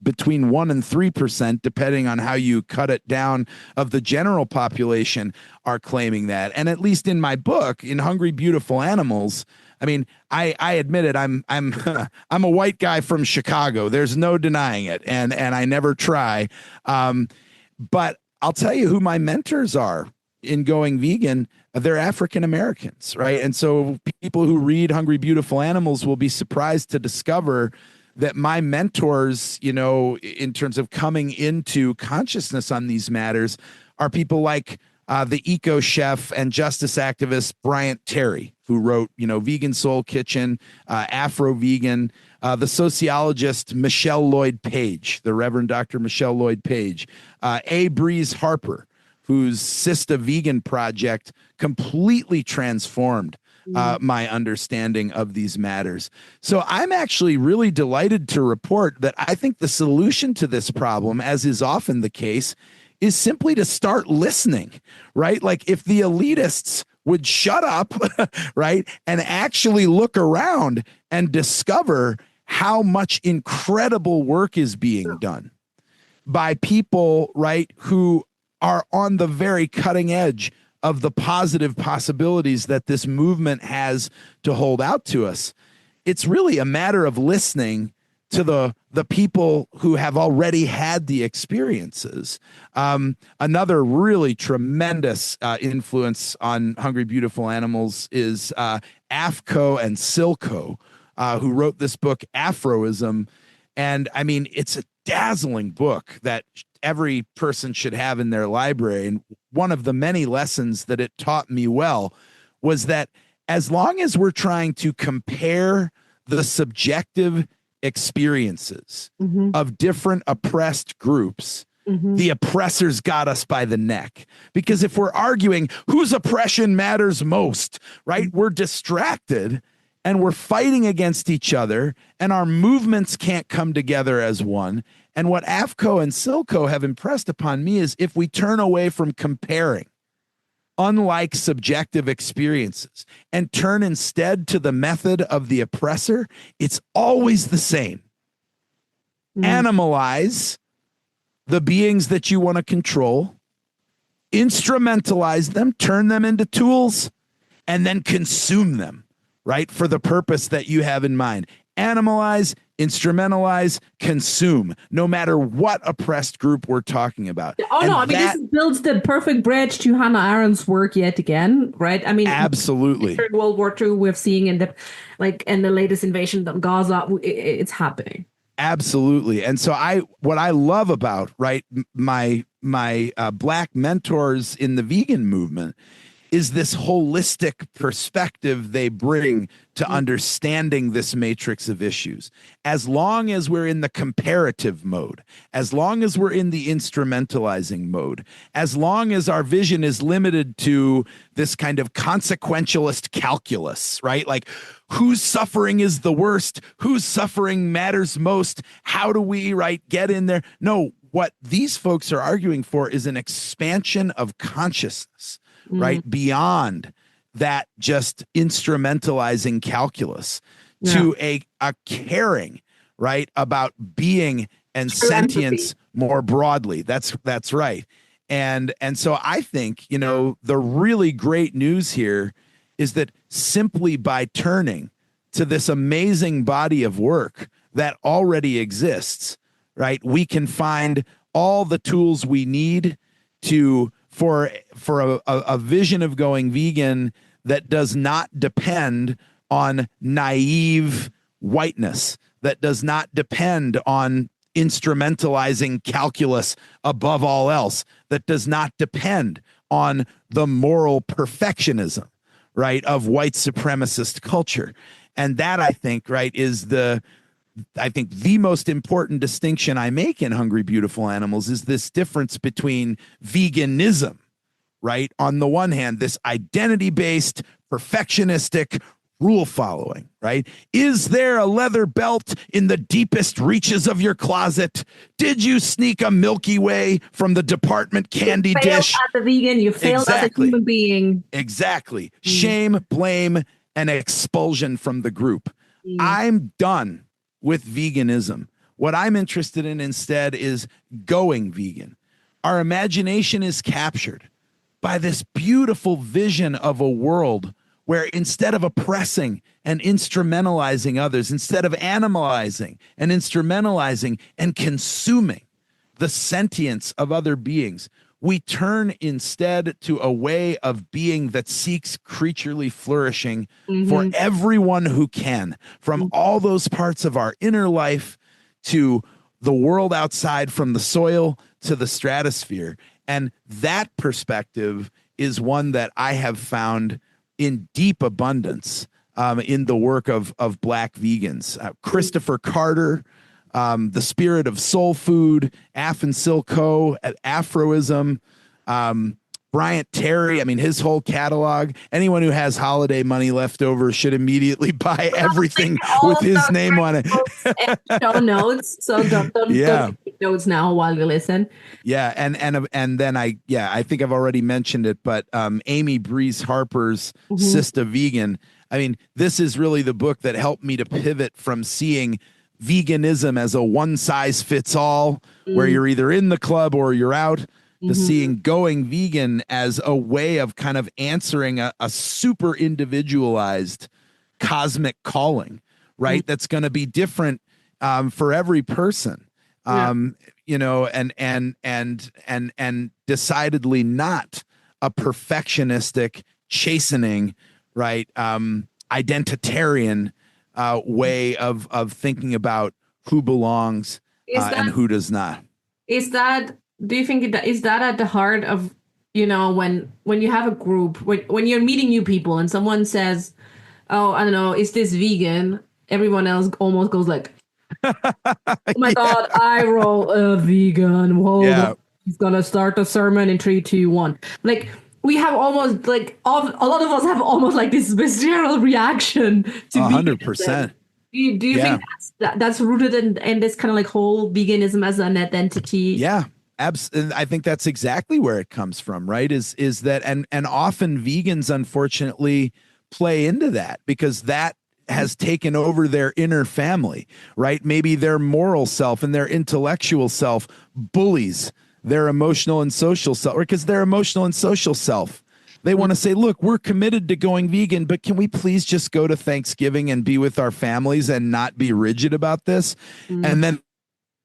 between 1 and 3%, depending on how you cut it down, of the general population are claiming that. And at least in my book, in Hungry Beautiful Animals, I mean, I admit it. I'm I'm a white guy from Chicago. There's no denying it, and I never try. But I'll tell you who my mentors are in going vegan. They're African Americans, right? And so people who read Hungry Beautiful Animals will be surprised to discover that my mentors, in terms of coming into consciousness on these matters, are people like the eco chef and justice activist Bryant Terry, who wrote, Vegan Soul Kitchen, Afro Vegan, the sociologist Michelle Lloyd Page, the Reverend Dr. Michelle Lloyd Page, A. Breeze Harper, whose Sista Vegan project completely transformed my understanding of these matters. So I'm actually really delighted to report that I think the solution to this problem, as is often the case, is simply to start listening, right? Like if the elitists would shut up, right, and actually look around and discover how much incredible work is being done by people, right, who are on the very cutting edge of the positive possibilities that this movement has to hold out to us. It's really a matter of listening to the people who have already had the experiences. Another really tremendous influence on Hungry Beautiful Animals is Afko and Silko, who wrote this book, Afroism. And I mean, it's a dazzling book that every person should have in their library. And one of the many lessons that it taught me well was that as long as we're trying to compare the subjective experiences of different oppressed groups, the oppressors got us by the neck. Because if we're arguing whose oppression matters most, right, we're distracted and we're fighting against each other, and our movements can't come together as one. And what Afko and Silko have impressed upon me is if we turn away from comparing unlike subjective experiences and turn instead to the method of the oppressor, it's always the same. Animalize the beings that you want to control, instrumentalize them, turn them into tools, and then consume them, right, for the purpose that you have in mind. Animalize, instrumentalize, consume, no matter what oppressed group we're talking about.
Oh, and no, I mean, this builds the perfect bridge to Hannah Arendt's work yet again, right? I mean,
absolutely.
World War II, we're seeing in the latest invasion of Gaza, it's happening.
Absolutely. And so what I love about, right, my Black mentors in the vegan movement is this holistic perspective they bring to understanding this matrix of issues. As long as we're in the comparative mode, as long as we're in the instrumentalizing mode, as long as our vision is limited to this kind of consequentialist calculus, right? Like whose suffering is the worst, whose suffering matters most, how do we, right, get in there? No, what these folks are arguing for is an expansion of consciousness, right, beyond that just instrumentalizing calculus to a caring, right, about being and sentience more broadly. That's right. And so I think, the really great news here is that simply by turning to this amazing body of work that already exists, right, we can find all the tools we need for a vision of going vegan that does not depend on naive whiteness, that does not depend on instrumentalizing calculus above all else, that does not depend on the moral perfectionism, right, of white supremacist culture. And that, I think, right, is the most important distinction I make in Hungry Beautiful Animals is this difference between veganism, right, on the one hand, this identity-based, perfectionistic, rule following, right? Is there a leather belt in the deepest reaches of your closet? Did you sneak a Milky Way from the department candy
You failed
dish?
as a vegan. You failed as a
Exactly.
human being.
Exactly. Shame, blame, and expulsion from the group. I'm done with veganism. What I'm interested in instead is going vegan. Our imagination is captured by this beautiful vision of a world where instead of oppressing and instrumentalizing others, instead of animalizing and instrumentalizing and consuming the sentience of other beings, we turn instead to a way of being that seeks creaturely flourishing for everyone who can, from all those parts of our inner life to the world outside, from the soil to the stratosphere. And that perspective is one that I have found in deep abundance in the work of Black vegans. Christopher Carter, the Spirit of Soul Food, Af and Silco, Afroism, Bryant Terry. I mean, his whole catalog. Anyone who has holiday money left over should immediately buy everything with his name on it.
Show notes. So don't take notes now while you listen.
Yeah, and then I think I've already mentioned it, but Amy Breeze Harper's Sista Vegan. I mean, this is really the book that helped me to pivot from seeing veganism as a one size fits all, where you're either in the club or you're out, to seeing going vegan as a way of kind of answering a super individualized cosmic calling, right? That's going to be different for every person. You know, and decidedly not a perfectionistic, chastening, right? Identitarian way of thinking about who belongs and who does not.
Do you think is that at the heart of, you know, when you have a group, when you're meeting new people and someone says, oh, I don't know, is this vegan? Everyone else almost goes like, oh my God, I roll a vegan. Whoa, he's gonna start a sermon in 3, 2, 1. Like, we have almost like a lot of us have almost like this visceral reaction to
100%.
Do you think that's rooted in this kind of like whole veganism as an identity?
Yeah. I think that's exactly where it comes from, right? Is that and often vegans unfortunately play into that, because that has taken over their inner family, right? Maybe their moral self and their intellectual self bullies their emotional and social self, because their emotional and social self, they want to say, look, we're committed to going vegan, but can we please just go to Thanksgiving and be with our families and not be rigid about this? And then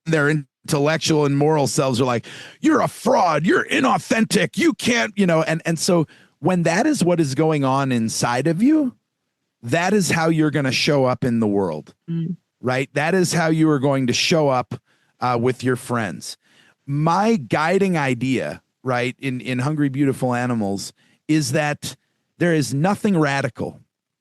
their intellectual and moral selves are like, you're a fraud, you're inauthentic, you can't, you know, and so when that is what is going on inside of you, that is how you're going to show up in the world, right? That is how you are going to show up with your friends. My guiding idea, right, in Hungry Beautiful Animals is that there is nothing radical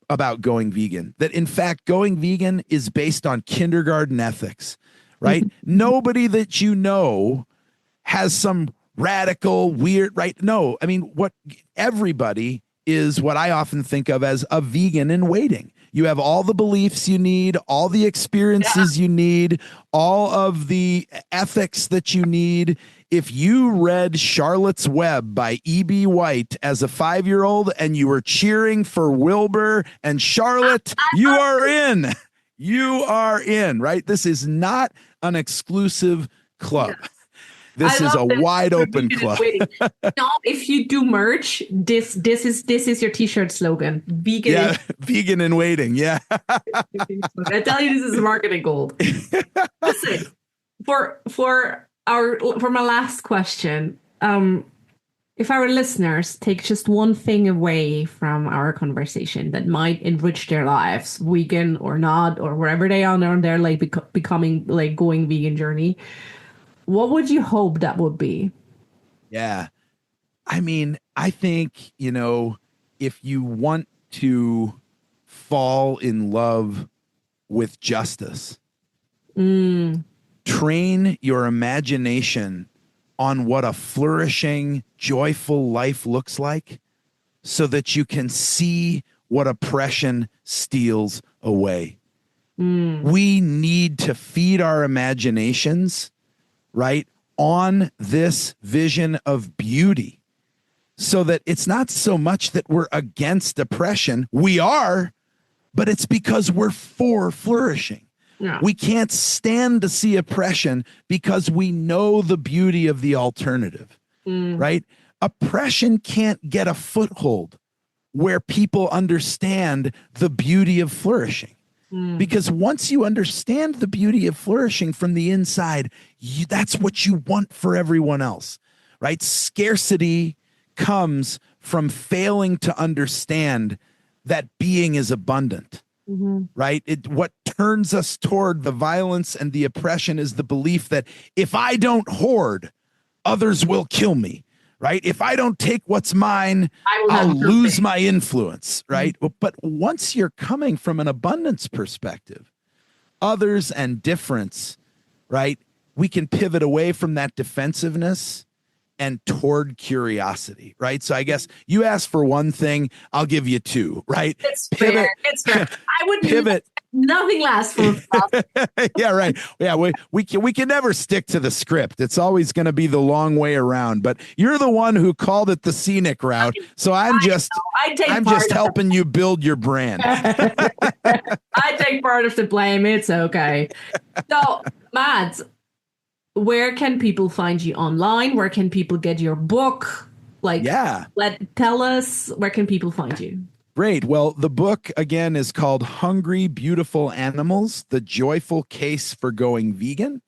about going vegan, that in fact going vegan is based on kindergarten ethics, right? Nobody that you know has some radical, weird, right? No, I mean, what everybody is what I often think of as a vegan in waiting. You have all the beliefs you need, all the experiences you need, all of the ethics that you need. If you read Charlotte's Web by E.B. White as a 5-year-old and you were cheering for Wilbur and Charlotte, you are in. You are in, right? This is not an exclusive club. This is a wide open club.
Now, if you do merch, this is your t-shirt slogan. Vegan.
Yeah, vegan in waiting. Yeah.
I tell you, this is marketing gold. Listen, for my last question, if our listeners take just one thing away from our conversation that might enrich their lives, vegan or not, or wherever they are on their like becoming like going vegan journey, what would you hope that would be?
Yeah. I mean, I think, you know, if you want to fall in love with justice, train your imagination on what a flourishing, joyful life looks like, so that you can see what oppression steals away. We need to feed our imaginations, right, on this vision of beauty, so that it's not so much that we're against oppression. We are, but it's because we're for flourishing.
Yeah.
We can't stand to see oppression because we know the beauty of the alternative, right? Oppression can't get a foothold where people understand the beauty of flourishing. Because once you understand the beauty of flourishing from the inside, that's what you want for everyone else, right? Scarcity comes from failing to understand that being is abundant, right? What turns us toward the violence and the oppression is the belief that if I don't hoard, others will kill me. Right? If I don't take what's mine, I'll lose my influence, right? But once you're coming from an abundance perspective, others and difference, right? We can pivot away from that defensiveness and toward curiosity, right? So I guess you asked for one thing, I'll give you two, right?
It's fair. It's fair. I would pivot. Nothing lasts for
yeah, right. Yeah, we can never stick to the script. It's always going to be the long way around. But you're the one who called it the scenic route, so I'm just helping you build your brand.
I take part of the blame. It's okay. So, Mads, where can people find you online? Where can people get your book? Tell us, where can people find you?
Great. Well, the book, again, is called Hungry, Beautiful Animals, The Joyful Case for Going Vegan.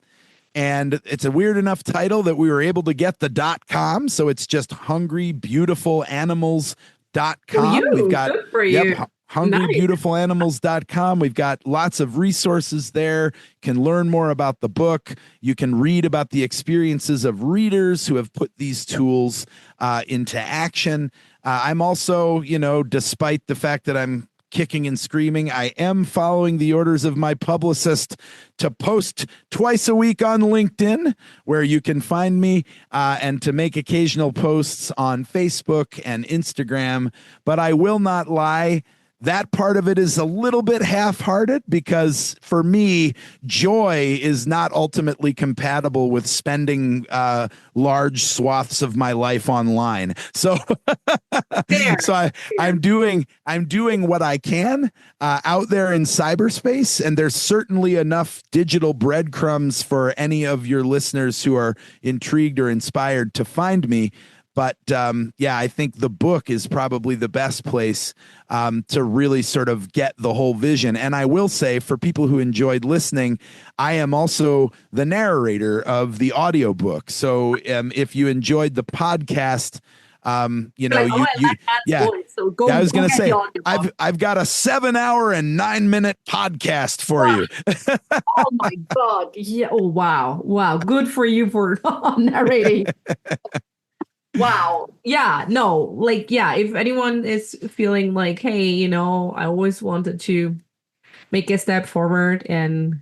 And it's a weird enough title that we were able to get the .com. So it's just hungrybeautifulanimals.com. We've got,
good for you.
hungrybeautifulanimals.com. We've got lots of resources there. You can learn more about the book. You can read about the experiences of readers who have put these tools into action. I'm also, despite the fact that I'm kicking and screaming, I am following the orders of my publicist to post twice a week on LinkedIn, where you can find me, and to make occasional posts on Facebook and Instagram. But I will not lie, that part of it is a little bit half-hearted, because for me, joy is not ultimately compatible with spending large swaths of my life online. So, I'm doing what I can out there in cyberspace, and there's certainly enough digital breadcrumbs for any of your listeners who are intrigued or inspired to find me. But I think the book is probably the best place to really sort of get the whole vision. And I will say, for people who enjoyed listening, I am also the narrator of the audiobook. So if you enjoyed the podcast, I was going to say, I've got a 7-hour and 9-minute podcast for you.
Oh my God. Yeah. Oh, wow. Wow. Good for you for narrating. Wow. Yeah. No, if anyone is feeling like, hey, I always wanted to make a step forward and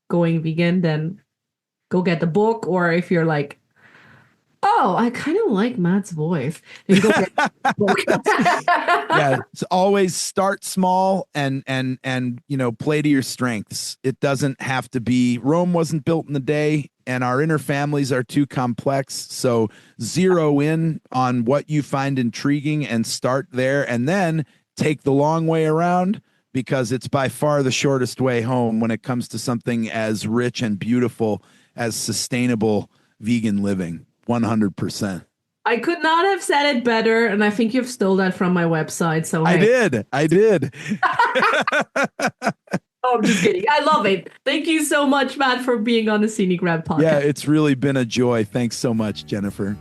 going vegan, then go get the book. Or if you're like, oh, I kind of like Matt's voice, then go get the book.
So always start small and play to your strengths. It doesn't have to be, Rome wasn't built in a day, and our inner families are too complex. So zero in on what you find intriguing and start there, and then take the long way around, because it's by far the shortest way home when it comes to something as rich and beautiful as sustainable vegan living. 100%.
I could not have said it better, and I think you've stole that from my website. So
I did.
Oh, I'm just kidding. I love it. Thank you so much, Matt, for being on the Scenic Route podcast.
Yeah, it's really been a joy. Thanks so much, Jennifer.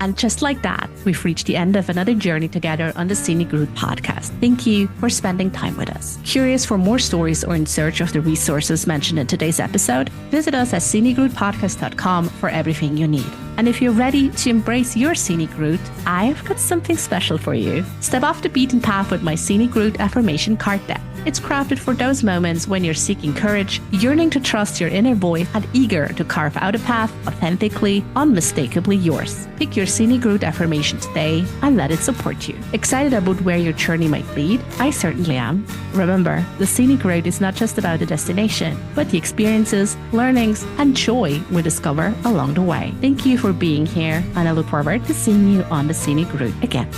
And just like that, we've reached the end of another journey together on the Scenic Route podcast. Thank you for spending time with us. Curious for more stories or in search of the resources mentioned in today's episode? Visit us at scenicroutepodcast.com for everything you need. And if you're ready to embrace your scenic route, I've got something special for you. Step off the beaten path with my Scenic Route affirmation card deck. It's crafted for those moments when you're seeking courage, yearning to trust your inner voice, and eager to carve out a path authentically, unmistakably yours. Pick your scenic route affirmation today and let it support you. Excited about where your journey might lead? I certainly am. Remember, the scenic route is not just about the destination, but the experiences, learnings, and joy we discover along the way. Thank you for being here, and I look forward to seeing you on the scenic route again.